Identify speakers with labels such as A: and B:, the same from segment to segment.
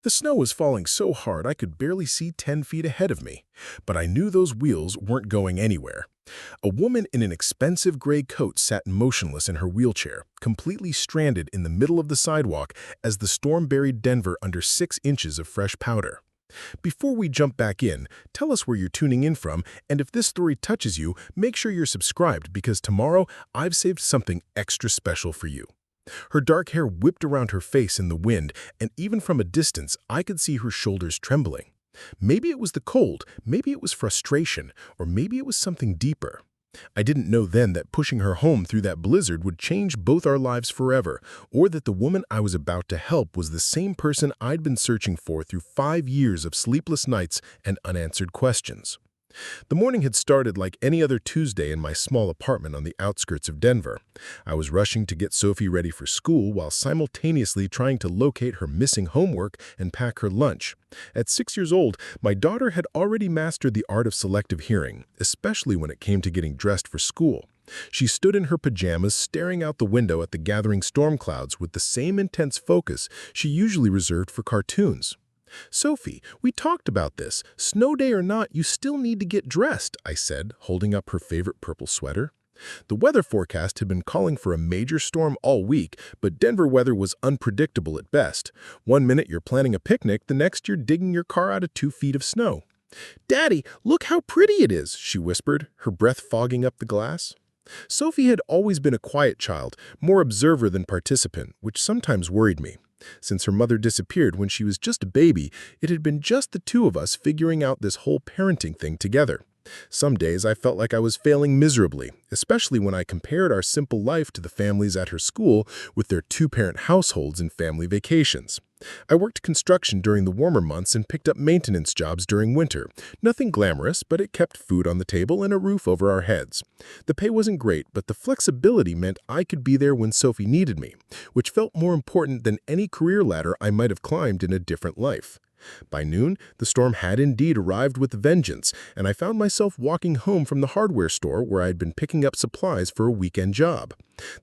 A: The snow was falling so hard I could barely see 10 feet ahead of me, but I knew those wheels weren't going anywhere. A woman in an expensive gray coat sat motionless in her wheelchair, completely stranded in the middle of the sidewalk as the storm buried Denver under 6 inches of fresh powder. Before we jump back in, tell us where you're tuning in from, and if this story touches you, make sure you're subscribed because tomorrow I've saved something extra special for you. Her dark hair whipped around her face in the wind, and even from a distance, I could see her shoulders trembling. Maybe it was the cold, maybe it was frustration, or maybe it was something deeper. I didn't know then that pushing her home through that blizzard would change both our lives forever, or that the woman I was about to help was the same person I'd been searching for through 5 years of sleepless nights and unanswered questions. The morning had started like any other Tuesday in my small apartment on the outskirts of Denver. I was rushing to get Sophie ready for school while simultaneously trying to locate her missing homework and pack her lunch. At 6 years old, my daughter had already mastered the art of selective hearing, especially when it came to getting dressed for school. She stood in her pajamas staring out the window at the gathering storm clouds with the same intense focus she usually reserved for cartoons. "Sophie, we talked about this. Snow day or not, you still need to get dressed," I said, holding up her favorite purple sweater. The weather forecast had been calling for a major storm all week, but Denver weather was unpredictable at best. One minute you're planning a picnic, the next you're digging your car out of 2 feet of snow. "Daddy, look how pretty it is," she whispered, her breath fogging up the glass. Sophie had always been a quiet child, more observer than participant, which sometimes worried me. Since her mother disappeared when she was just a baby, it had been just the two of us figuring out this whole parenting thing together. Some days I felt like I was failing miserably, especially when I compared our simple life to the families at her school with their 2-parent households and family vacations. I worked construction during the warmer months and picked up maintenance jobs during winter. Nothing glamorous, but it kept food on the table and a roof over our heads. The pay wasn't great, but the flexibility meant I could be there when Sophie needed me, which felt more important than any career ladder I might have climbed in a different life. By noon, the storm had indeed arrived with vengeance, and I found myself walking home from the hardware store where I had been picking up supplies for a weekend job.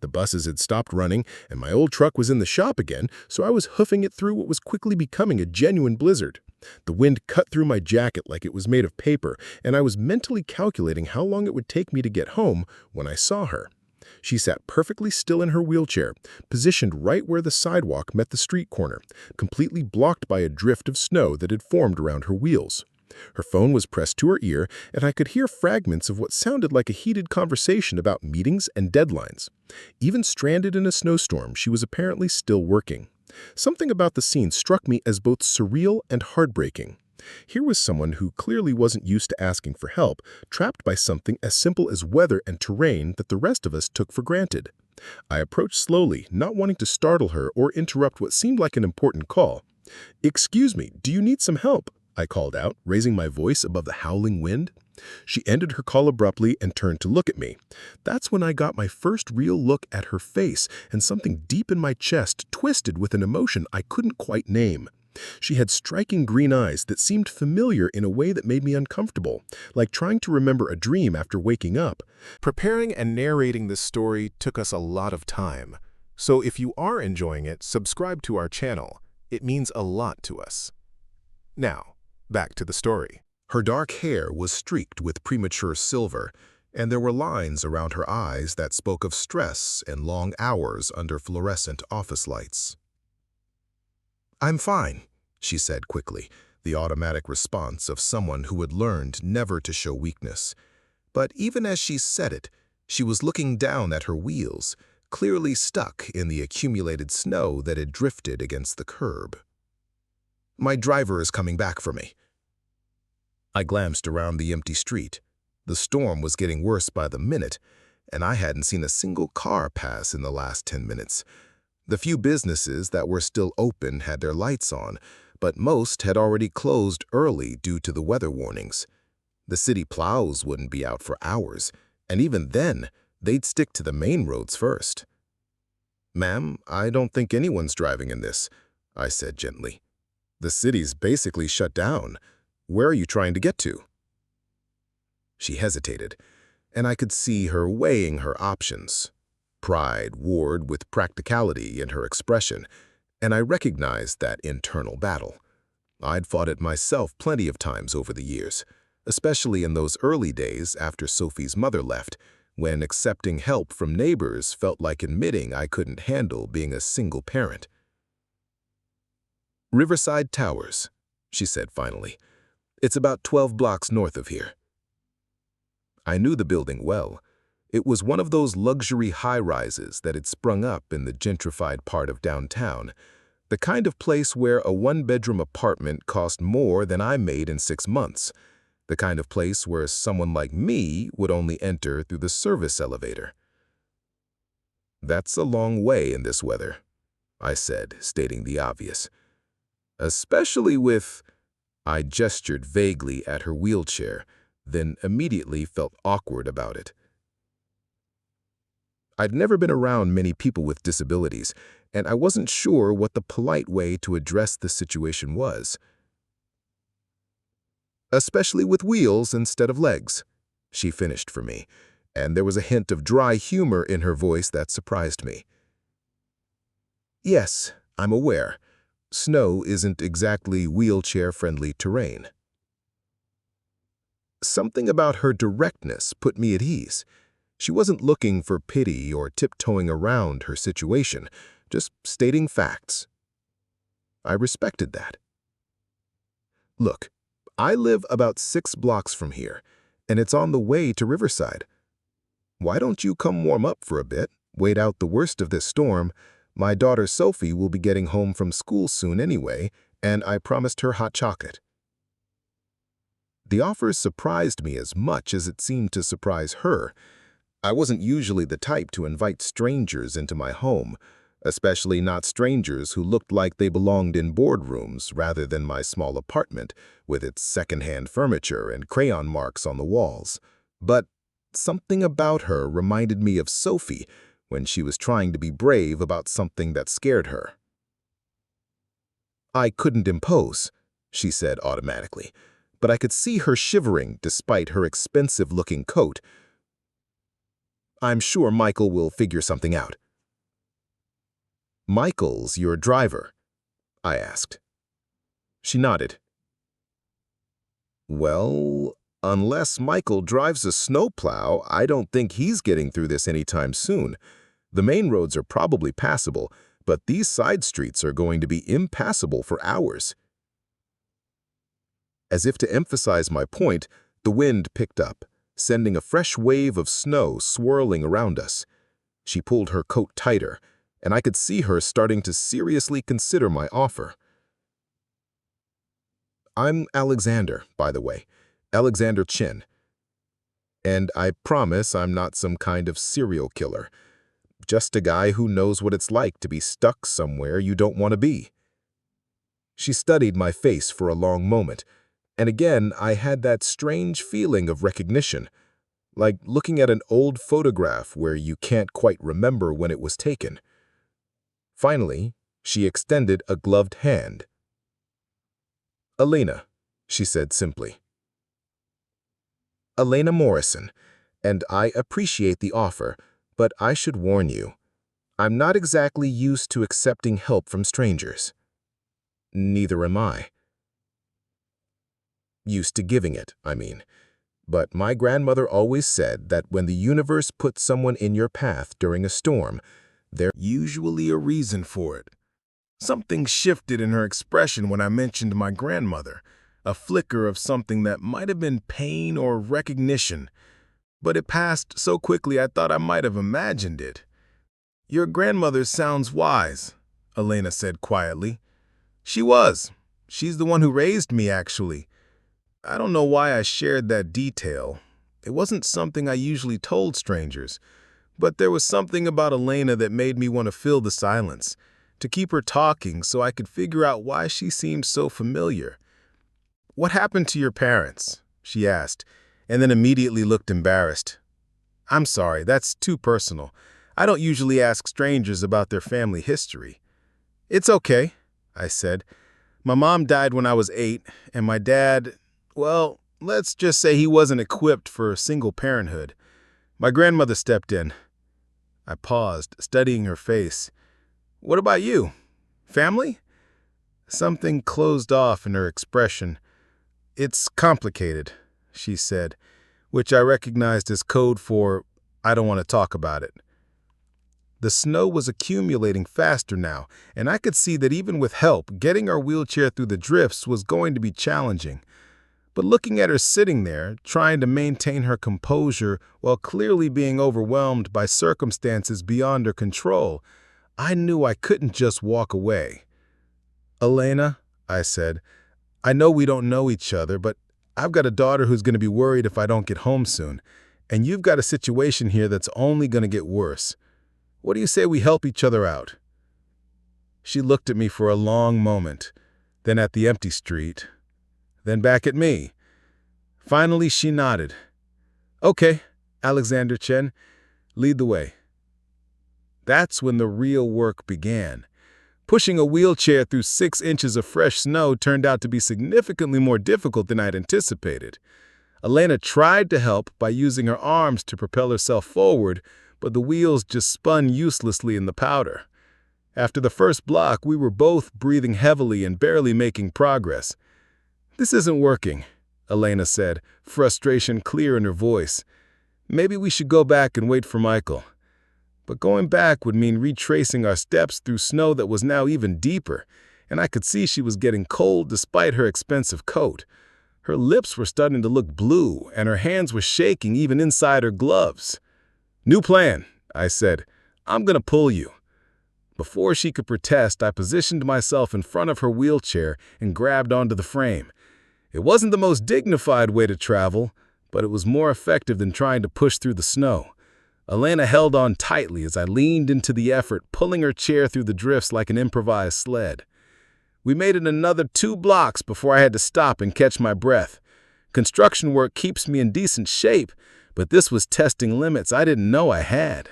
A: The buses had stopped running, and my old truck was in the shop again, so I was hoofing it through what was quickly becoming a genuine blizzard. The wind cut through my jacket like it was made of paper, and I was mentally calculating how long it would take me to get home when I saw her. She sat perfectly still in her wheelchair, positioned right where the sidewalk met the street corner, completely blocked by a drift of snow that had formed around her wheels. Her phone was pressed to her ear, and I could hear fragments of what sounded like a heated conversation about meetings and deadlines. Even stranded in a snowstorm, she was apparently still working. Something about the scene struck me as both surreal and heartbreaking. Here was someone who clearly wasn't used to asking for help, trapped by something as simple as weather and terrain that the rest of us took for granted. I approached slowly, not wanting to startle her or interrupt what seemed like an important call. "Excuse me, do you need some help?" I called out, raising my voice above the howling wind. She ended her call abruptly and turned to look at me. That's when I got my first real look at her face, and something deep in my chest twisted with an emotion I couldn't quite name. She had striking green eyes that seemed familiar in a way that made me uncomfortable, like trying to remember a dream after waking up. Preparing and narrating this story took us a lot of time, so if you are enjoying it, subscribe to our channel. It means a lot to us. Now, back to the story. Her dark hair was streaked with premature silver, and there were lines around her eyes that spoke of stress and long hours under fluorescent office lights. "I'm fine," she said quickly, the automatic response of someone who had learned never to show weakness. But even as she said it, she was looking down at her wheels, clearly stuck in the accumulated snow that had drifted against the curb. "My driver is coming back for me." I glanced around the empty street. The storm was getting worse by the minute, and I hadn't seen a single car pass in the last 10 minutes. The few businesses that were still open had their lights on, but most had already closed early due to the weather warnings. The city plows wouldn't be out for hours, and even then, they'd stick to the main roads first. "Ma'am, I don't think anyone's driving in this," I said gently. "The city's basically shut down. Where are you trying to get to?" She hesitated, and I could see her weighing her options. Pride warred with practicality in her expression, and I recognized that internal battle. I'd fought it myself plenty of times over the years, especially in those early days after Sophie's mother left, when accepting help from neighbors felt like admitting I couldn't handle being a single parent. "Riverside Towers," she said finally. "It's about 12 blocks north of here." I knew the building well. It was one of those luxury high-rises that had sprung up in the gentrified part of downtown, the kind of place where a one-bedroom apartment cost more than I made in 6 months, the kind of place where someone like me would only enter through the service elevator. "That's a long way in this weather," I said, stating the obvious. "Especially with—" I gestured vaguely at her wheelchair, then immediately felt awkward about it. I'd never been around many people with disabilities, and I wasn't sure what the polite way to address the situation was. "Especially with wheels instead of legs," she finished for me, and there was a hint of dry humor in her voice that surprised me. "Yes, I'm aware. Snow isn't exactly wheelchair-friendly terrain." Something about her directness put me at ease. She wasn't looking for pity or tiptoeing around her situation, just stating facts. I respected that. "Look, I live about 6 blocks from here, and it's on the way to Riverside. Why don't you come warm up for a bit, wait out the worst of this storm? My daughter Sophie will be getting home from school soon anyway, and I promised her hot chocolate." The offer surprised me as much as it seemed to surprise her. I wasn't usually the type to invite strangers into my home, especially not strangers who looked like they belonged in boardrooms rather than my small apartment with its secondhand furniture and crayon marks on the walls. But something about her reminded me of Sophie when she was trying to be brave about something that scared her. "I couldn't impose," she said automatically, but I could see her shivering despite her expensive-looking coat. "I'm sure Michael will figure something out." "Michael's your driver?" I asked. She nodded. "Well, unless Michael drives a snowplow, I don't think he's getting through this anytime soon. The main roads are probably passable, but these side streets are going to be impassable for hours." As if to emphasize my point, the wind picked up, sending a fresh wave of snow swirling around us. She pulled her coat tighter, and I could see her starting to seriously consider my offer. "I'm Alexander, by the way, Alexander Chin. And I promise I'm not some kind of serial killer, just a guy who knows what it's like to be stuck somewhere you don't want to be." She studied my face for a long moment, and again I had that strange feeling of recognition, like looking at an old photograph where you can't quite remember when it was taken. Finally, she extended a gloved hand. "Elena," she said simply. "Elena Morrison, and I appreciate the offer, but I should warn you, I'm not exactly used to accepting help from strangers." "Neither am I." "Used to giving it, I mean. But my grandmother always said that when the universe puts someone in your path during a storm, there's usually a reason for it." Something shifted in her expression when I mentioned my grandmother, a flicker of something that might have been pain or recognition, but it passed so quickly I thought I might have imagined it. "Your grandmother sounds wise," Elena said quietly. "She was. She's the one who raised me, actually. I don't know why I shared that detail. It wasn't something I usually told strangers, but there was something about Elena that made me want to fill the silence, to keep her talking so I could figure out why she seemed so familiar. "What happened to your parents?" she asked, and then immediately looked embarrassed. "I'm sorry, that's too personal. I don't usually ask strangers about their family history." "It's okay," I said. "My mom died when I was 8, and my dad, well, let's just say he wasn't equipped for single parenthood. My grandmother stepped in." I paused, studying her face. "What about you? Family?"
B: Something closed off in her expression. "It's complicated," she said, which I recognized as code for, "I don't want to talk about it." The snow was accumulating faster now, and I could see that even with help, getting our wheelchair through the drifts was going to be challenging. But looking at her sitting there, trying to maintain her composure while clearly being overwhelmed by circumstances beyond her control, I knew I couldn't just walk away. "Elena," I said, "I know we don't know each other, but I've got a daughter who's going to be worried if I don't get home soon, and you've got a situation here that's only going to get worse. What do you say we help each other out?" She looked at me for a long moment, then at the empty street, then back at me. Finally, she nodded. "Okay, Alexander Chen, lead the way." That's when the real work began. Pushing a wheelchair through 6 inches of fresh snow turned out to be significantly more difficult than I'd anticipated. Elena tried to help by using her arms to propel herself forward, but the wheels just spun uselessly in the powder. After the first block, we were both breathing heavily and barely making progress. "This isn't working," Elena said, frustration clear in her voice. "Maybe we should go back and wait for Michael." But going back would mean retracing our steps through snow that was now even deeper, and I could see she was getting cold despite her expensive coat. Her lips were starting to look blue, and her hands were shaking even inside her gloves. "New plan," I said. "I'm going to pull you." Before she could protest, I positioned myself in front of her wheelchair and grabbed onto the frame. It wasn't the most dignified way to travel, but it was more effective than trying to push through the snow. Elena held on tightly as I leaned into the effort, pulling her chair through the drifts like an improvised sled. We made it another 2 blocks before I had to stop and catch my breath. Construction work keeps me in decent shape, but this was testing limits I didn't know I had.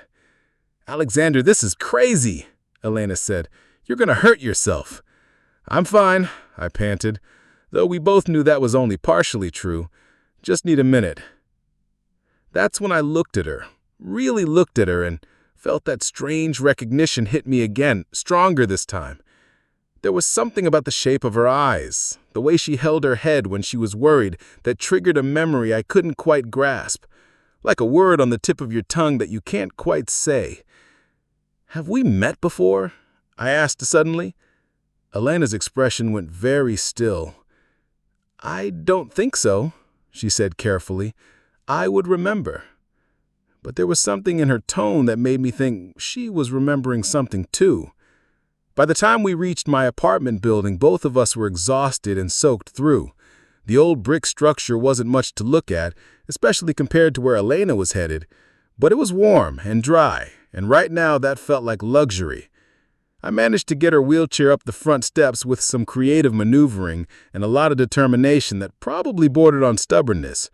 B: "Alexander, this is crazy," Elena said. "You're going to hurt yourself." "I'm fine," I panted, though we both knew that was only partially true. "Just need a minute." That's when I looked at her, really looked at her, and felt that strange recognition hit me again, stronger this time. There was something about the shape of her eyes, the way she held her head when she was worried, that triggered a memory I couldn't quite grasp, like a word on the tip of your tongue that you can't quite say. "Have we met before?" I asked suddenly. Elena's expression went very still. "I don't think so," she said carefully. "I would remember." But there was something in her tone that made me think she was remembering something too. By the time we reached my apartment building, both of us were exhausted and soaked through. The old brick structure wasn't much to look at, especially compared to where Elena was headed, but it was warm and dry, and right now that felt like luxury. I managed to get her wheelchair up the front steps with some creative maneuvering and a lot of determination that probably bordered on stubbornness.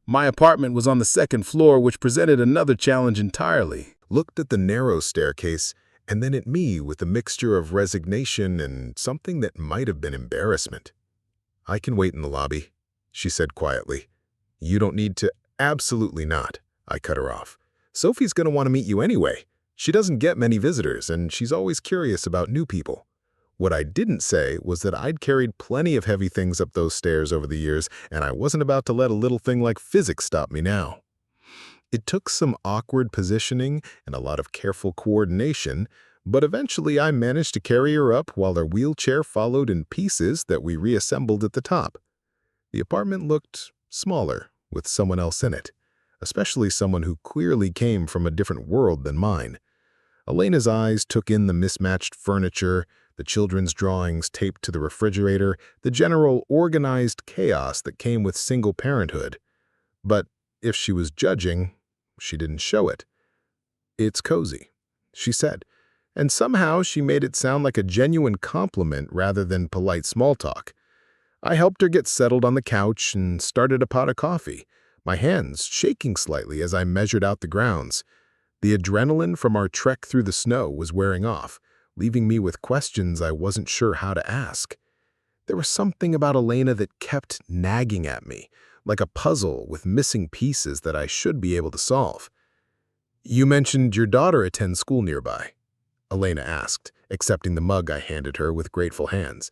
B: My apartment was on the 2nd floor, which presented another challenge entirely.
A: Looked at the narrow staircase and then at me with a mixture of resignation and something that might have been embarrassment. "I can wait in the lobby," she said quietly. "You don't need to." "Absolutely not," I cut her off. "Sophie's going to want to meet you anyway. She doesn't get many visitors, and she's always curious about new people." What I didn't say was that I'd carried plenty of heavy things up those stairs over the years, and I wasn't about to let a little thing like physics stop me now. It took some awkward positioning and a lot of careful coordination, but eventually I managed to carry her up while her wheelchair followed in pieces that we reassembled at the top. The apartment looked smaller with someone else in it, especially someone who clearly came from a different world than mine. Elena's eyes took in the mismatched furniture, the children's drawings taped to the refrigerator, the general organized chaos that came with single parenthood. But if she was judging, she didn't show it. "It's cozy," she said, and somehow she made it sound like a genuine compliment rather than polite small talk. I helped her get settled on the couch and started a pot of coffee, my hands shaking slightly as I measured out the grounds. The adrenaline from our trek through the snow was wearing off, leaving me with questions I wasn't sure how to ask. There was something about Elena that kept nagging at me, like a puzzle with missing pieces that I should be able to solve. "You mentioned your daughter attends school nearby," Elena asked, accepting the mug I handed her with grateful hands.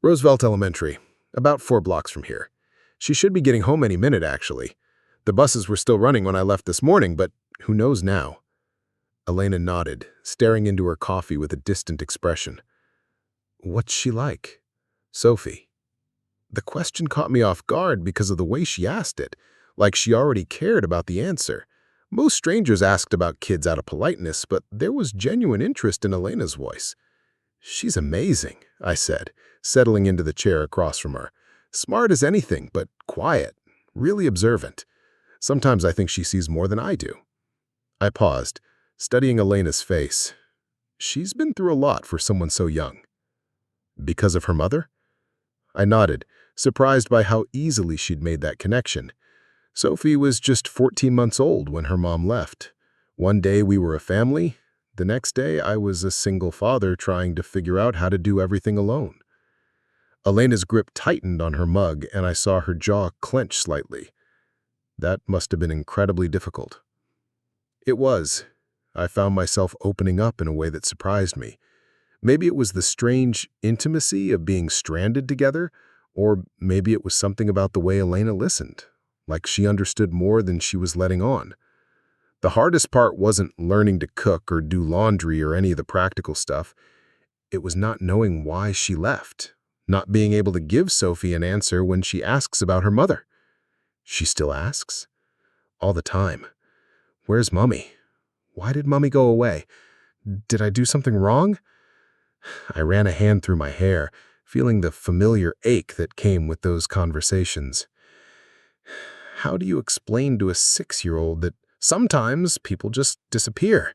A: Roosevelt Elementary, about 4 blocks from here. She should be getting home any minute, actually. The buses were still running when I left this morning, but who knows now? Elena nodded, staring into her coffee with a distant expression. What's she like? Sophie. The question caught me off guard because of the way she asked it, like she already cared about the answer. Most strangers asked about kids out of politeness, but there was genuine interest in Elena's voice. She's amazing, I said, settling into the chair across from her. Smart as anything, but quiet, really observant. Sometimes I think she sees more than I do. I paused, studying Elena's face. She's been through a lot for someone so young. Because of her mother? I nodded, surprised by how easily she'd made that connection. Sophie was just 14 months old when her mom left. One day we were a family. The next day I was a single father trying to figure out how to do everything alone. Elena's grip tightened on her mug, and I saw her jaw clench slightly. That must have been incredibly difficult. It was. I found myself opening up in a way that surprised me. Maybe it was the strange intimacy of being stranded together, or maybe it was something about the way Elena listened, like she understood more than she was letting on. The hardest part wasn't learning to cook or do laundry or any of the practical stuff. It was not knowing why she left, not being able to give Sophie an answer when she asks about her mother. She still asks? All the time. Where's Mommy? Why did Mommy go away? Did I do something wrong? I ran a hand through my hair, feeling the familiar ache that came with those conversations. How do you explain to a 6-year-old that sometimes people just disappear,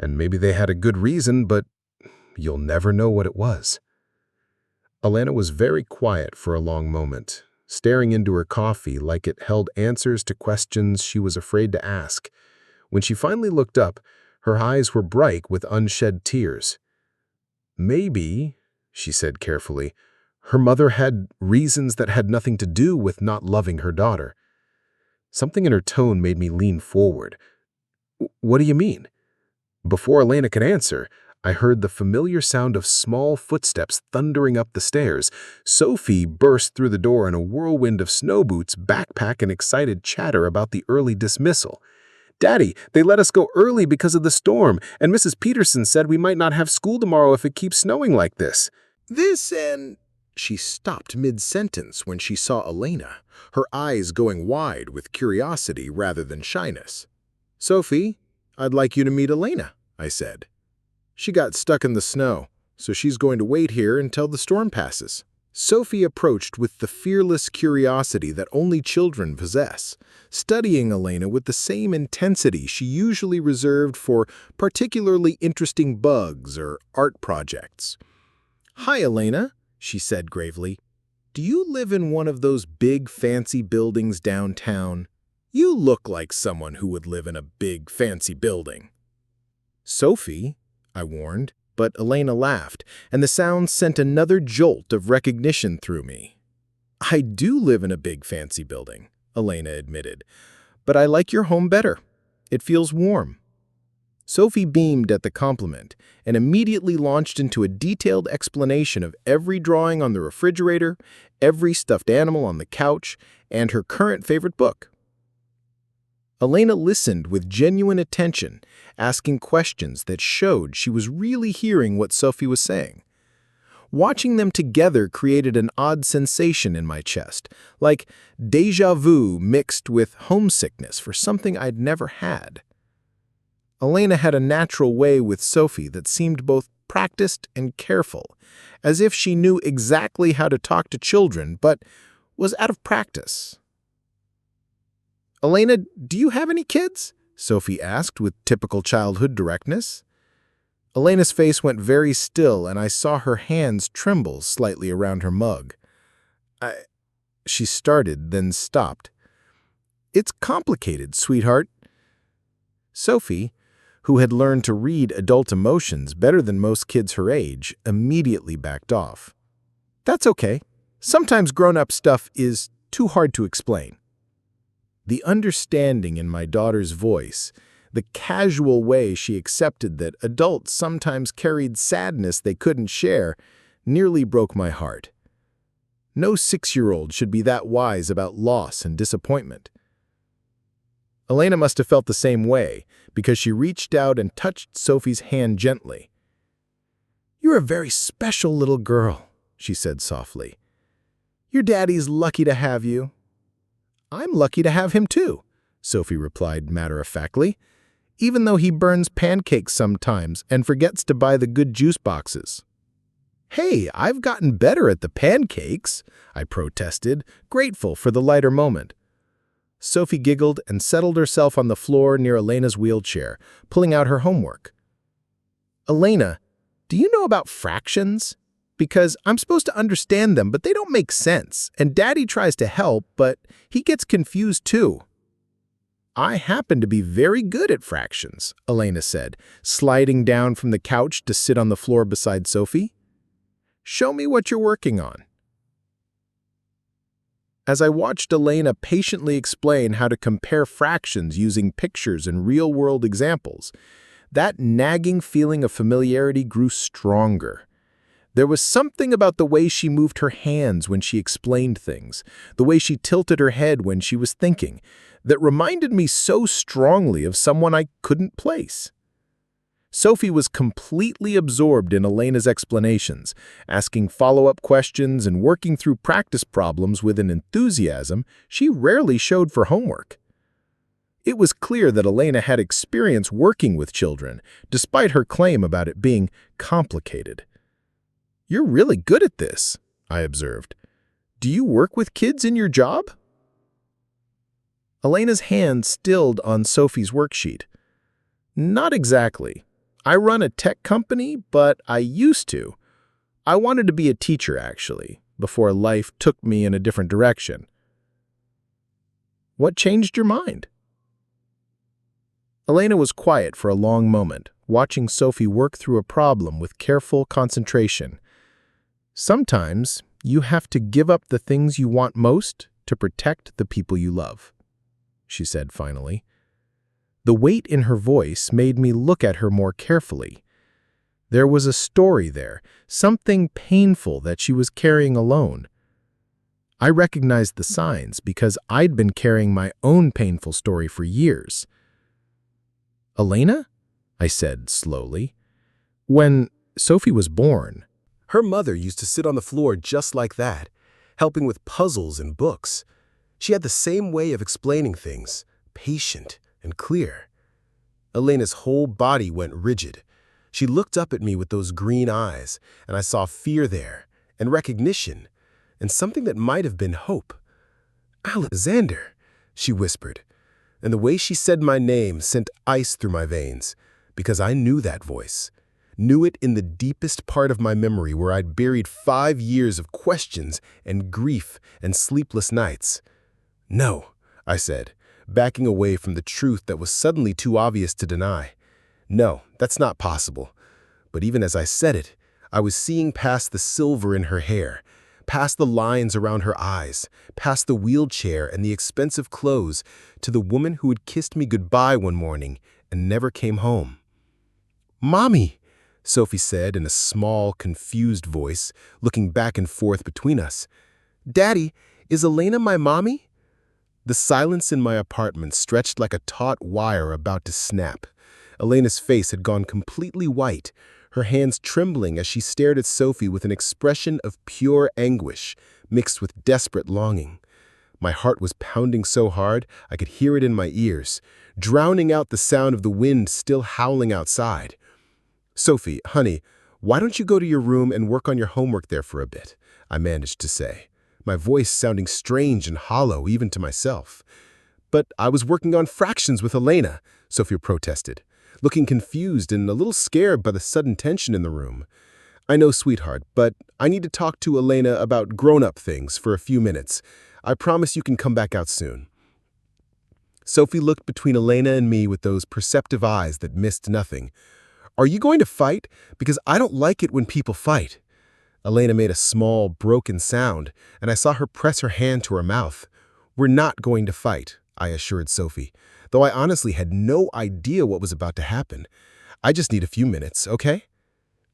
A: and maybe they had a good reason, but you'll never know what it was? Elena was very quiet for a long moment, staring into her coffee like it held answers to questions she was afraid to ask. When she finally looked up, her eyes were bright with unshed tears. Maybe, she said carefully, her mother had reasons that had nothing to do with not loving her daughter. Something in her tone made me lean forward. What do you mean? Before Elena could answer, I heard the familiar sound of small footsteps thundering up the stairs. Sophie burst through the door in a whirlwind of snow boots, backpack, and excited chatter about the early dismissal. Daddy, they let us go early because of the storm, and Mrs. Peterson said we might not have school tomorrow if it keeps snowing like this. She stopped mid-sentence when she saw Elena, her eyes going wide with curiosity rather than shyness. Sophie, I'd like you to meet Elena, I said. She got stuck in the snow, so she's going to wait here until the storm passes. Sophie approached with the fearless curiosity that only children possess, studying Elena with the same intensity she usually reserved for particularly interesting bugs or art projects. Hi, Elena, she said gravely. Do you live in one of those big fancy buildings downtown? You look like someone who would live in a big fancy building. Sophie, I warned, but Elena laughed, and the sound sent another jolt of recognition through me. I do live in a big fancy building, Elena admitted, but I like your home better. It feels warm. Sophie beamed at the compliment and immediately launched into a detailed explanation of every drawing on the refrigerator, every stuffed animal on the couch, and her current favorite book. Elena listened with genuine attention, asking questions that showed she was really hearing what Sophie was saying. Watching them together created an odd sensation in my chest, like déjà vu mixed with homesickness for something I'd never had. Elena had a natural way with Sophie that seemed both practiced and careful, as if she knew exactly how to talk to children, but was out of practice. Elena, do you have any kids? Sophie asked with typical childhood directness. Elena's face went very still, and I saw her hands tremble slightly around her mug. She started, then stopped. It's complicated, sweetheart. Sophie, who had learned to read adult emotions better than most kids her age, immediately backed off. That's okay. Sometimes grown-up stuff is too hard to explain. The understanding in my daughter's voice, the casual way she accepted that adults sometimes carried sadness they couldn't share, nearly broke my heart.
B: No 6-year-old should be that wise about loss and disappointment. Elena must have felt the same way, because she reached out and touched Sophie's hand gently. "You're a very special little girl," she said softly. "Your daddy's lucky to have you." "I'm lucky to have him too," Sophie replied matter-of-factly, "even though he burns pancakes sometimes and forgets to buy the good juice boxes." "Hey, I've gotten better at the pancakes," I protested, grateful for the lighter moment. Sophie giggled and settled herself on the floor near Elena's wheelchair, pulling out her homework. "Elena, do you know about fractions? Because I'm supposed to understand them, but they don't make sense, and Daddy tries to help, but he gets confused too." "I happen to be very good at fractions," Elena said, sliding down from the couch to sit on the floor beside Sophie. "Show me what you're working on." As I watched Elena patiently explain how to compare fractions using pictures and real-world examples, that nagging feeling of familiarity grew stronger. There was something about the way she moved her hands when she explained things, the way she tilted her head when she was thinking, that reminded me so strongly of someone I couldn't place. Sophie was completely absorbed in Elena's explanations, asking follow-up questions and working through practice problems with an enthusiasm she rarely showed for homework. It was clear that Elena had experience working with children, despite her claim about it being complicated. "You're really good at this," I observed. "Do you work with kids in your job?" Elena's hand stilled on Sophie's worksheet. "Not exactly. I run a tech company, but I used to. I wanted to be a teacher, actually, before life took me in a different direction." "What changed your mind?" Elena was quiet for a long moment, watching Sophie work through a problem with careful concentration. "Sometimes you have to give up the things you want most to protect the people you love," she said finally. The weight in her voice made me look at her more carefully. There was a story there, something painful that she was carrying alone. I recognized the signs because I'd been carrying my own painful story for years. "Elena?" I said slowly. "When Sophie was born, her mother used to sit on the floor just like that, helping with puzzles and books. She had the same way of explaining things, patient and clear." Elena's whole body went rigid. She looked up at me with those green eyes, and I saw fear there, and recognition, and something that might have been hope. "Alexander," she whispered, and the way she said my name sent ice through my veins, because I knew that voice, knew it in the deepest part of my memory where I'd buried 5 years of questions and grief and sleepless nights. "No," I said, backing away from the truth that was suddenly too obvious to deny. "No, that's not possible." But even as I said it, I was seeing past the silver in her hair, past the lines around her eyes, past the wheelchair and the expensive clothes, to the woman who had kissed me goodbye one morning and never came home. "Mommy," Sophie said in a small, confused voice, looking back and forth between us. "Daddy, is Elena my mommy?" The silence in my apartment stretched like a taut wire about to snap. Elena's face had gone completely white, her hands trembling as she stared at Sophie with an expression of pure anguish, mixed with desperate longing. My heart was pounding so hard I could hear it in my ears, drowning out the sound of the wind still howling outside. "Sophie, honey, why don't you go to your room and work on your homework there for a bit?" I managed to say, my voice sounding strange and hollow even to myself. "But I was working on fractions with Elena," Sophie protested, looking confused and a little scared by the sudden tension in the room. "I know, sweetheart, but I need to talk to Elena about grown-up things for a few minutes. I promise you can come back out soon." Sophie looked between Elena and me with those perceptive eyes that missed nothing. "Are you going to fight? Because I don't like it when people fight." Elena made a small, broken sound, and I saw her press her hand to her mouth. "We're not going to fight," I assured Sophie, though I honestly had no idea what was about to happen. "I just need a few minutes, okay?"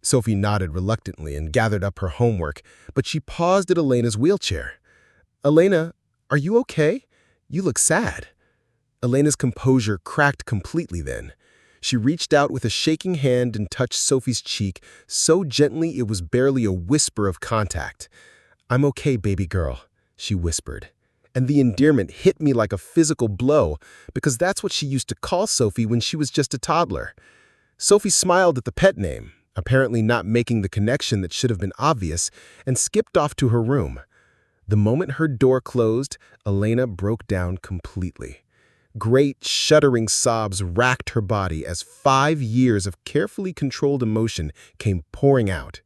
A: Sophie nodded reluctantly and gathered up her homework, but she paused at Elena's wheelchair. "Elena, are you okay? You look sad." Elena's composure cracked completely then. She reached out with a shaking hand and touched Sophie's cheek so gently it was barely a whisper of contact. "I'm okay, baby girl," she whispered. And the endearment hit me like a physical blow, because that's what she used to call Sophie when she was just a toddler. Sophie smiled at the pet name, apparently not making the connection that should have been obvious, and skipped off to her room. The moment her door closed, Elena broke down completely. Great, shuddering sobs racked her body as 5 years of carefully controlled emotion came pouring out.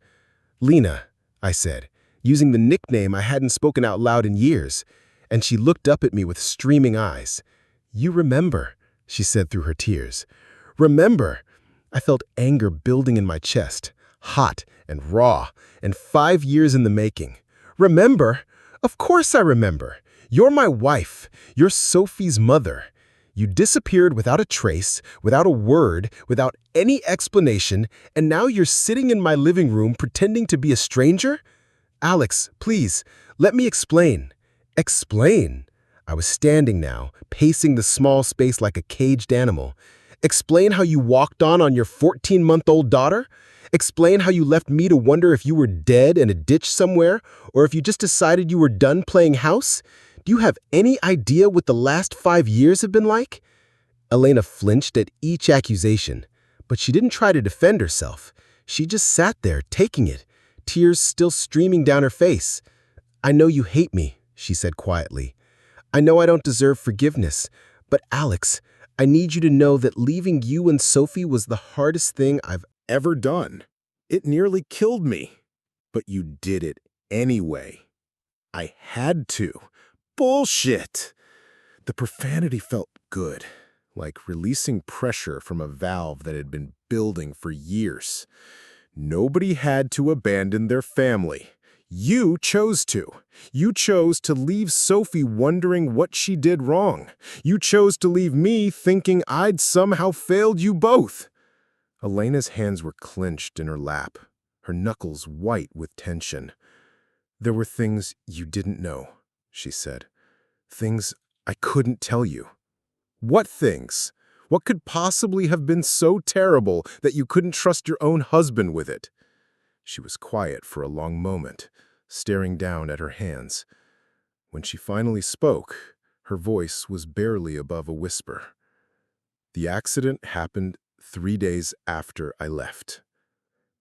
A: "Lena," I said, using the nickname I hadn't spoken out loud in years, and she looked up at me with streaming eyes. "You remember," she said through her tears. "Remember." I felt anger building in my chest, hot and raw, and 5 years in the making. "Remember? Of course I remember. You're my wife. You're Sophie's mother. You disappeared without a trace, without a word, without any explanation, and now you're sitting in my living room pretending to be a stranger? Alex, please, let me explain." Explain? I was standing now, pacing the small space like a caged animal. Explain how you walked on your 14-month-old daughter? Explain how you left me to wonder if you were dead in a ditch somewhere, or if you just decided you were done playing house? Do you have any idea what the last 5 years have been like? Elena flinched at each accusation, but she didn't try to defend herself. She just sat there, taking it, tears still streaming down her face. "I know you hate me," she said quietly. "I know I don't deserve forgiveness, but Alex, I need you to know that leaving you and Sophie was the hardest thing I've ever done. It nearly killed me, but you did it anyway. I had to. Bullshit." The profanity felt good, like releasing pressure from a valve that had been building for years. Nobody had to abandon their family. You chose to. You chose to leave Sophie wondering what she did wrong. You chose to leave me thinking I'd somehow failed you both. Elena's hands were clenched in her lap, her knuckles white with tension. "There were things you didn't know," she said. "Things I couldn't tell you." "What things? What could possibly have been so terrible that you couldn't trust your own husband with it?" She was quiet for a long moment, staring down at her hands. When she finally spoke, her voice was barely above a whisper. "The accident happened 3 days after I left."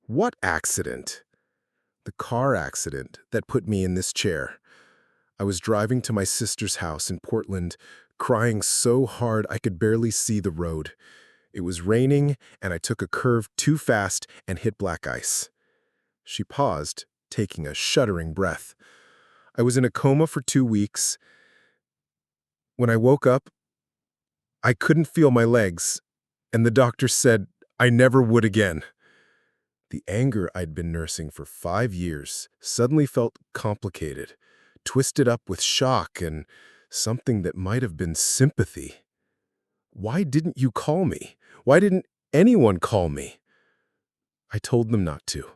A: "What accident?" "The car accident that put me in this chair. I was driving to my sister's house in Portland, crying so hard I could barely see the road. It was raining, and I took a curve too fast and hit black ice." She paused, taking a shuddering breath. "I was in a coma for 2 weeks. When I woke up, I couldn't feel my legs, and the doctor said I never would again." The anger I'd been nursing for 5 years suddenly felt complicated, twisted up with shock and something that might have been sympathy. "Why didn't you call me? Why didn't anyone call me?" "I told them not to."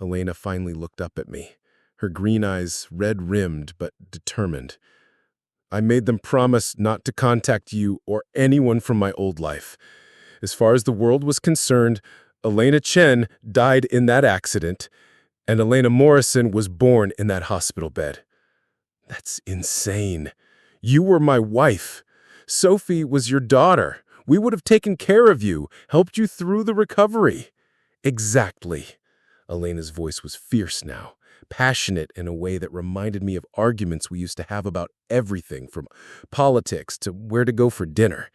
A: Elena finally looked up at me, her green eyes red-rimmed but determined. "I made them promise not to contact you or anyone from my old life. As far as the world was concerned, Elena Chen died in that accident, and Elena Morrison was born in that hospital bed." "That's insane. You were my wife. Sophie was your daughter. We would have taken care of you, helped you through the recovery." "Exactly." Elena's voice was fierce now, passionate in a way that reminded me of arguments we used to have about everything from politics to where to go for dinner.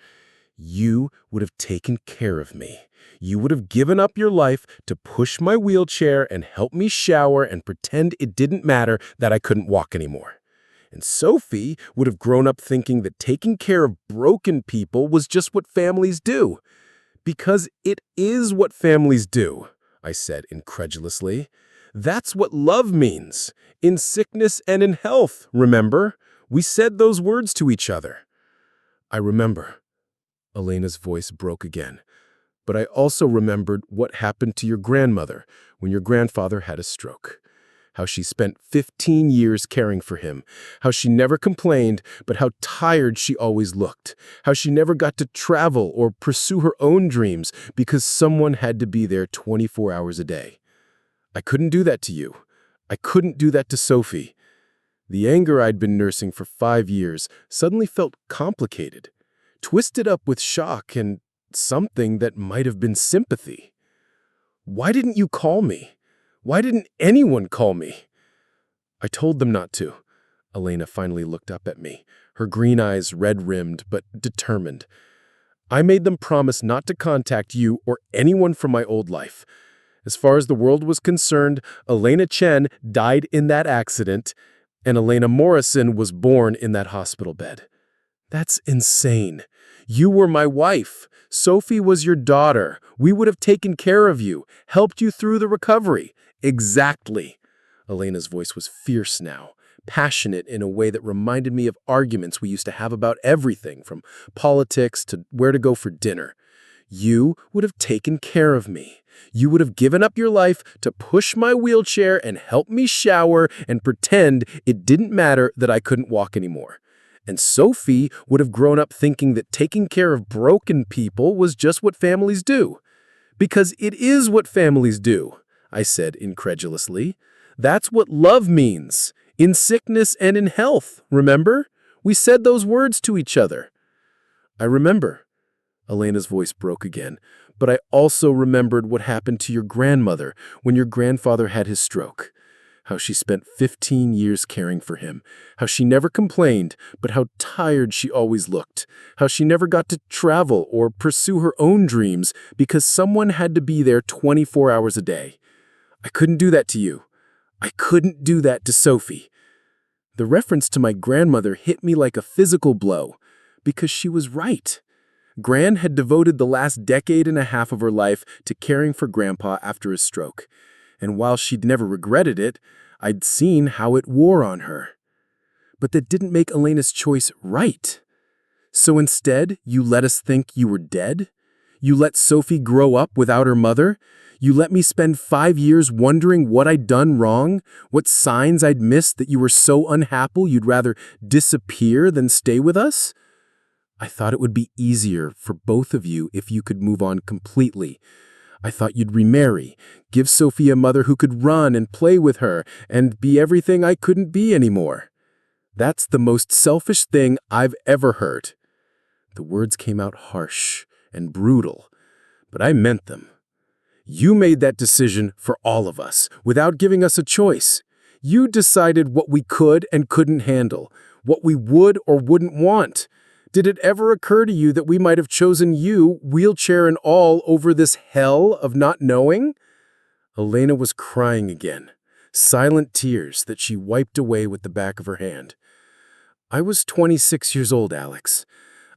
A: "You would have taken care of me. You would have given up your life to push my wheelchair and help me shower and pretend it didn't matter that I couldn't walk anymore. And Sophie would have grown up thinking that taking care of broken people was just what families do." "Because it is what families do," I said incredulously. "That's what love means. In sickness and in health, remember? We said those words to each other." "I remember." Elena's voice broke again.
C: But I also remembered what happened to your grandmother when your grandfather had a stroke. How she spent 15 years caring for him, how she never complained, but how tired she always looked, how she never got to travel or pursue her own dreams because someone had to be there 24 hours a day. I couldn't do that to you. I couldn't do that to Sophie. The anger I'd been nursing for 5 years suddenly felt complicated, twisted up with shock and something that might have been sympathy. Why didn't you call me? Why didn't anyone call me? I told them not to. Elena finally looked up at me, her green eyes red-rimmed but determined. I made them promise not to contact you or anyone from my old life. As far as the world was concerned, Elena Chen died in that accident, and Elena Morrison was born in that hospital bed. That's insane. You were my wife. Sophie was your daughter. We would have taken care of you, helped you through the recovery. Exactly. Elena's voice was fierce now, passionate in a way that reminded me of arguments we used to have about everything, from politics to where to go for dinner. You would have taken care of me. You would have given up your life to push my wheelchair and help me shower and pretend it didn't matter that I couldn't walk anymore. And Sophie would have grown up thinking that taking care of broken people was just what families do. Because it is what families do, I said incredulously. That's what love means, in sickness and in health, remember? We said those words to each other. I remember. Elena's voice broke again. But I also remembered what happened to your grandmother when your grandfather had his stroke. How she spent 15 years caring for him, how she never complained, but how tired she always looked, how she never got to travel or pursue her own dreams because someone had to be there 24 hours a day. I couldn't do that to you. I couldn't do that to Sophie. The reference to my grandmother hit me like a physical blow, because she was right. Gran had devoted the last decade and a half of her life to caring for Grandpa after his stroke. And while she'd never regretted it, I'd seen how it wore on her. But that didn't make Elena's choice right. So instead, you let us think you were dead? You let Sophie grow up without her mother? You let me spend 5 years wondering what I'd done wrong, what signs I'd missed that you were so unhappy you'd rather disappear than stay with us? I thought it would be easier for both of you if you could move on completely. I thought you'd remarry, give Sophie a mother who could run and play with her, and be everything I couldn't be anymore. That's the most selfish thing I've ever heard. The words came out harsh and brutal, but I meant them. You made that decision for all of us, without giving us a choice. You decided what we could and couldn't handle, what we would or wouldn't want. Did it ever occur to you that we might have chosen you, wheelchair and all, over this hell of not knowing? Elena was crying again, silent tears that she wiped away with the back of her hand. I was 26 years old, Alex.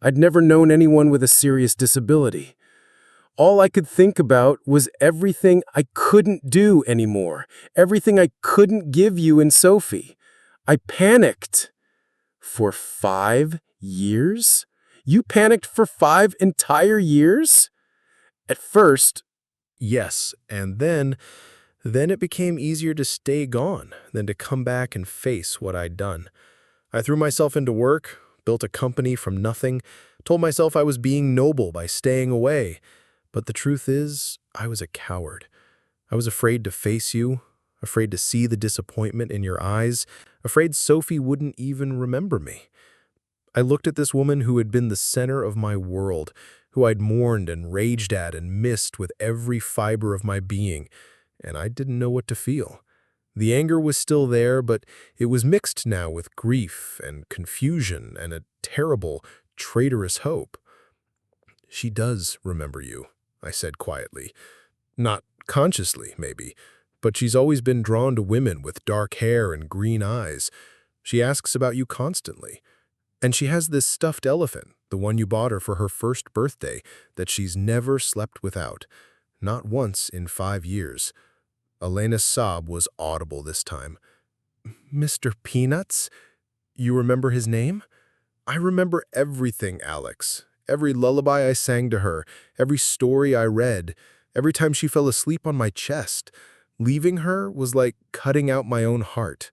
C: I'd never known anyone with a serious disability. All I could think about was everything I couldn't do anymore, everything I couldn't give you and Sophie. I panicked. For 5 years? You panicked for 5 entire years? At first,
A: Yes, and then it became easier to stay gone than to come back and face what I'd done. I threw myself into work, built a company from nothing, told myself I was being noble by staying away. But the truth is, I was a coward. I was afraid to face you, afraid to see the disappointment in your eyes, afraid Sophie wouldn't even remember me. I looked at this woman who had been the center of my world, who I'd mourned and raged at and missed with every fiber of my being, and I didn't know what to feel. The anger was still there, but it was mixed now with grief and confusion and a terrible, traitorous hope. She does remember you, I said quietly. Not consciously, maybe, but she's always been drawn to women with dark hair and green eyes. She asks about you constantly. And she has this stuffed elephant, the one you bought her for her first birthday, that she's never slept without. Not once in 5 years. Elena's sob was audible this time. Mr. Peanuts? You remember his name? I remember everything, Alex.
C: every lullaby I sang to her, every story I read, every time she fell asleep on my chest. Leaving her was like cutting out my own heart.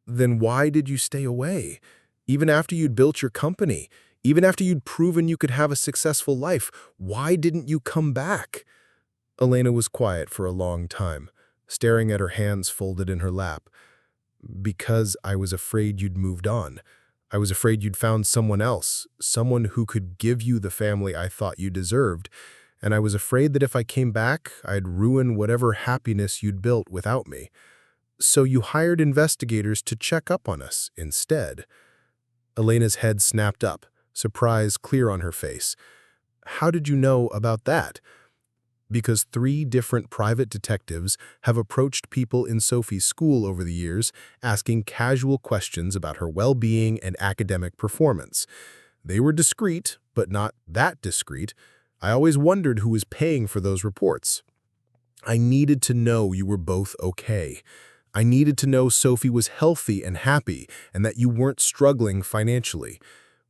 C: Then why did you stay away? Even after you'd built your company, even after you'd proven you could have a successful life, why didn't you come back? Elena was quiet for a long time, staring at her hands folded in her lap. Because I was afraid you'd moved on. I was afraid you'd found someone else, someone who could give you the family I thought you deserved, and I was afraid that if I came back, I'd ruin whatever happiness you'd built without me. So you hired investigators to check up on us instead. Elena's head snapped up, surprise clear on her face. How did you know about that? Because 3 different private detectives have approached people in Sophie's school over the years, asking casual questions about her well-being and academic performance. They were discreet, but not that discreet. I always wondered who was paying for those reports. I needed to know you were both okay. I needed to know Sophie was healthy and happy, and that you weren't struggling financially.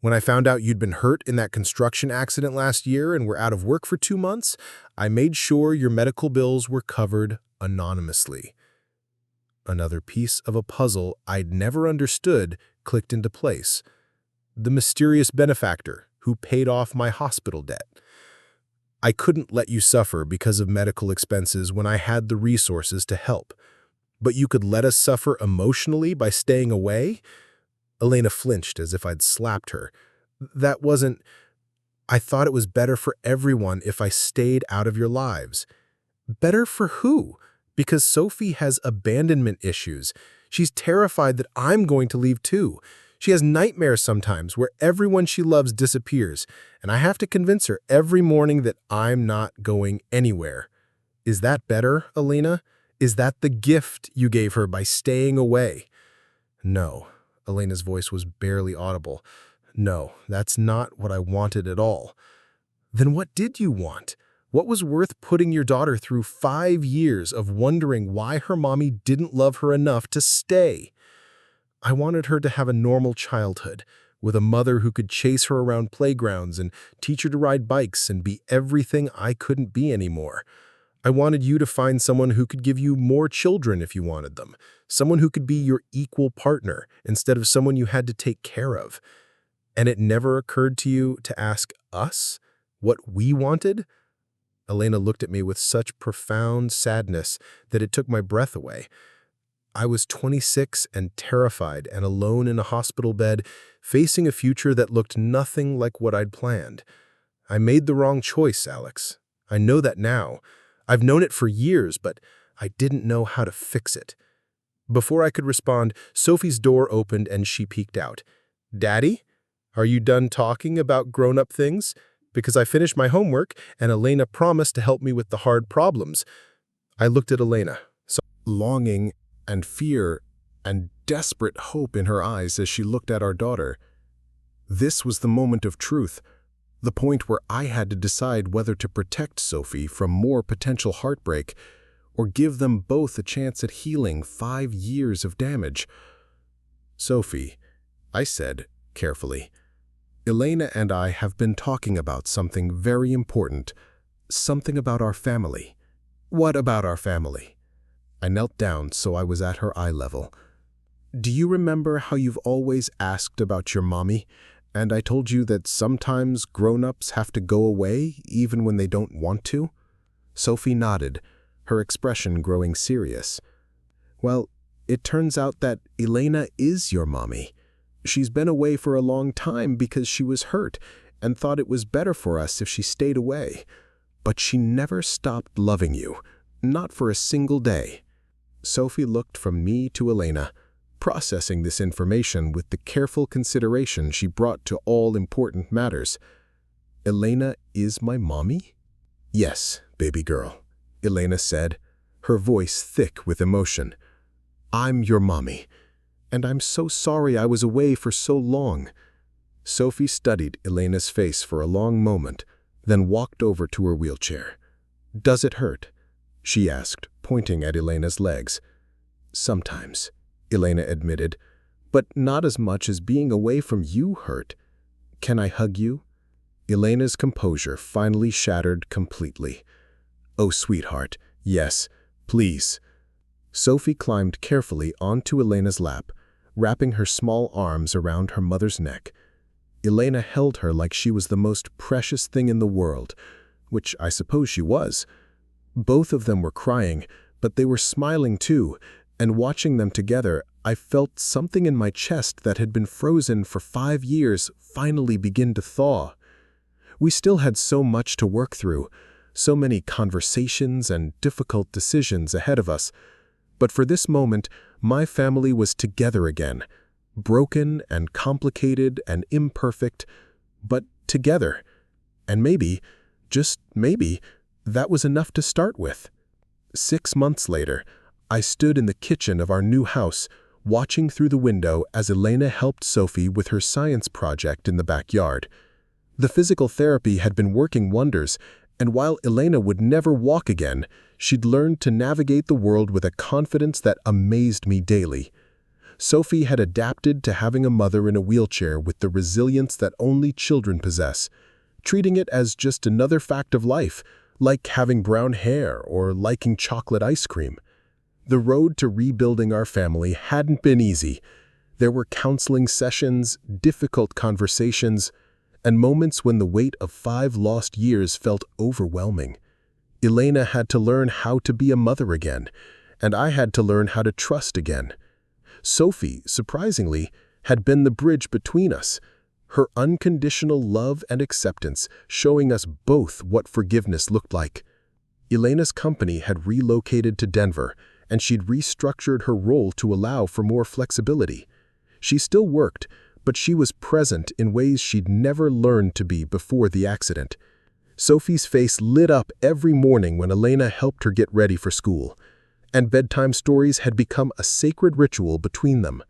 C: When I found out you'd been hurt in that construction accident last year and were out of work for 2 months, I made sure your medical bills were covered anonymously. Another piece of a puzzle I'd never understood clicked into place. The mysterious benefactor who paid off my hospital debt. I couldn't let you suffer because of medical expenses when I had the resources to help. But you could let us suffer emotionally by staying away? Elena flinched as if I'd slapped her. That wasn't... I thought it was better for everyone if I stayed out of your lives. Better for who? Because Sophie has abandonment issues. She's terrified that I'm going to leave too. She has nightmares sometimes where everyone she loves disappears, and I have to convince her every morning that I'm not going anywhere. Is that better, Elena? Is that the gift you gave her by staying away? No. Elena's voice was barely audible. No, that's not what I wanted at all. Then what did you want? What was worth putting your daughter through 5 years of wondering why her mommy didn't love her enough to stay? I wanted her to have a normal childhood, with a mother who could chase her around playgrounds and teach her to ride bikes and be everything I couldn't be anymore. I wanted you to find someone who could give you more children if you wanted them, someone who could be your equal partner instead of someone you had to take care of. And it never occurred to you to ask us what we wanted? Elena looked at me with such profound sadness that it took my breath away. I was 26 and terrified and alone in a hospital bed, facing a future that looked nothing like what I'd planned. I made the wrong choice, Alex. I know that now. I've known it for years, but I didn't know how to fix it. Before I could respond, Sophie's door opened and she peeked out. Daddy, are you done talking about grown-up things? Because I finished my homework and Elena promised to help me with the hard problems. I looked at Elena, longing and fear and desperate hope in her eyes as she looked at our daughter. This was the moment of truth. The point where I had to decide whether to protect Sophie from more potential heartbreak or give them both a chance at healing 5 years of damage. Sophie, I said carefully, Elena and I have been talking about something very important, something about our family. What about our family? I knelt down so I was at her eye level. Do you remember how you've always asked about your mommy? And I told you that sometimes grown-ups have to go away even when they don't want to? Sophie nodded, her expression growing serious. Well, it turns out that Elena is your mommy. She's been away for a long time because she was hurt and thought it was better for us if she stayed away. But she never stopped loving you, not for a single day. Sophie looked from me to Elena, processing this information with the careful consideration she brought to all important matters. Elena is my mommy? Yes, baby girl, Elena said, her voice thick with emotion. I'm your mommy, and I'm so sorry I was away for so long. Sophie studied Elena's face for a long moment, then walked over to her wheelchair. Does it hurt? She asked, pointing at Elena's legs. Sometimes, Elena admitted, but not as much as being away from you hurt. Can I hug you? Elena's composure finally shattered completely. "Oh, sweetheart, yes, please." Sophie climbed carefully onto Elena's lap, wrapping her small arms around her mother's neck. Elena held her like she was the most precious thing in the world, which I suppose she was. Both of them were crying, but they were smiling too, and watching them together, I felt something in my chest that had been frozen for 5 years finally begin to thaw. We still had so much to work through, so many conversations and difficult decisions ahead of us. But for this moment, my family was together again, broken and complicated and imperfect, but together. And maybe, just maybe, that was enough to start with. 6 months later, I stood in the kitchen of our new house, watching through the window as Elena helped Sophie with her science project in the backyard. The physical therapy had been working wonders, and while Elena would never walk again, she'd learned to navigate the world with a confidence that amazed me daily. Sophie had adapted to having a mother in a wheelchair with the resilience that only children possess, treating it as just another fact of life, like having brown hair or liking chocolate ice cream. The road to rebuilding our family hadn't been easy. There were counseling sessions, difficult conversations, and moments when the weight of 5 lost years felt overwhelming. Elena had to learn how to be a mother again, and I had to learn how to trust again. Sophie, surprisingly, had been the bridge between us, her unconditional love and acceptance showing us both what forgiveness looked like. Elena's company had relocated to Denver, and she'd restructured her role to allow for more flexibility. She still worked, but she was present in ways she'd never learned to be before the accident. Sophie's face lit up every morning when Elena helped her get ready for school, and bedtime stories had become a sacred ritual between them.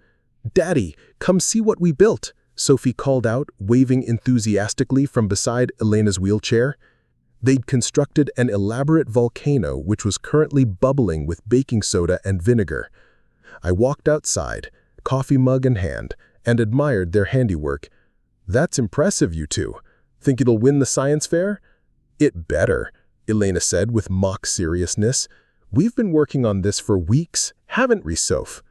C: "Daddy, come see what we built," Sophie called out, waving enthusiastically from beside Elena's wheelchair. They'd constructed an elaborate volcano which was currently bubbling with baking soda and vinegar. I walked outside, coffee mug in hand, and admired their handiwork. "That's impressive, you two. Think it'll win the science fair?" "It better," Elena said with mock seriousness. "We've been working on this for weeks, haven't we, Soph?"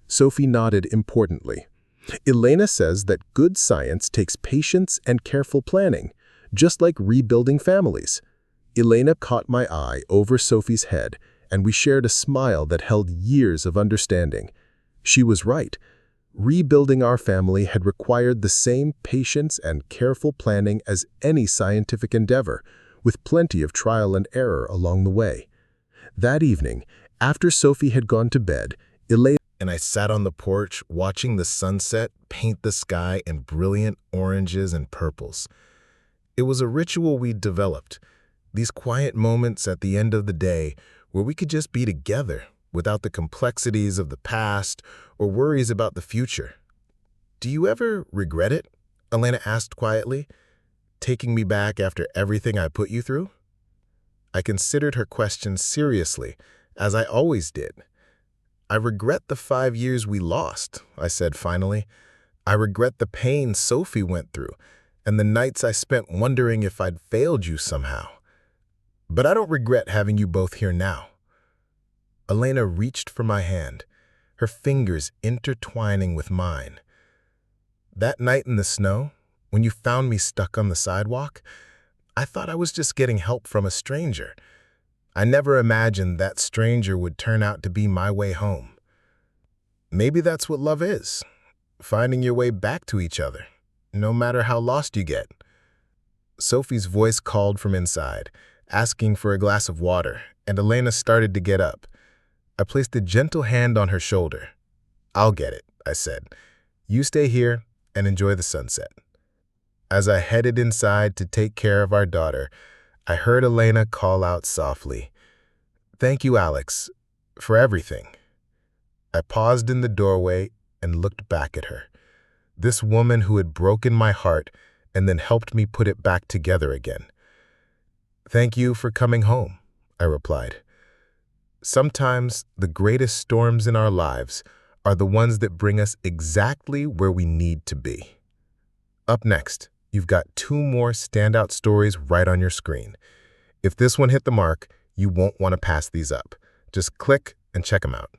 C: Sophie nodded importantly. "Elena says that good science takes patience and careful planning, just like rebuilding families." Elena caught my eye over Sophie's head, and we shared a smile that held years of understanding. She was right. Rebuilding our family had required the same patience and careful planning as any scientific endeavor, with plenty of trial and error along the way. That evening, after Sophie had gone to bed, Elena and I sat on the porch watching the sunset paint the sky in brilliant oranges and purples. It was a ritual we'd developed, these quiet moments at the end of the day where we could just be together without the complexities of the past or worries about the future. "Do you ever regret it?" Elena asked quietly, "taking me back after everything I put you through?" I considered her question seriously, as I always did. "I regret the 5 years we lost," I said finally. "I regret the pain Sophie went through and the nights I spent wondering if I'd failed you somehow. But I don't regret having you both here now." Elena reached for my hand, her fingers intertwining with mine. "That night in the snow, when you found me stuck on the sidewalk, I thought I was just getting help from a stranger. I never imagined that stranger would turn out to be my way home. Maybe that's what love is, finding your way back to each other, no matter how lost you get." Sophie's voice called from inside, asking for a glass of water, and Elena started to get up. I placed a gentle hand on her shoulder. "I'll get it," I said. "You stay here and enjoy the sunset." As I headed inside to take care of our daughter, I heard Elena call out softly, "Thank you, Alex, for everything." I paused in the doorway and looked back at her, this woman who had broken my heart and then helped me put it back together again. "Thank you for coming home," I replied. Sometimes the greatest storms in our lives are the ones that bring us exactly where we need to be. Up next,
B: you've got 2 more standout stories right on your screen. If this one hit the mark, you won't want to pass these up. Just click and check them out.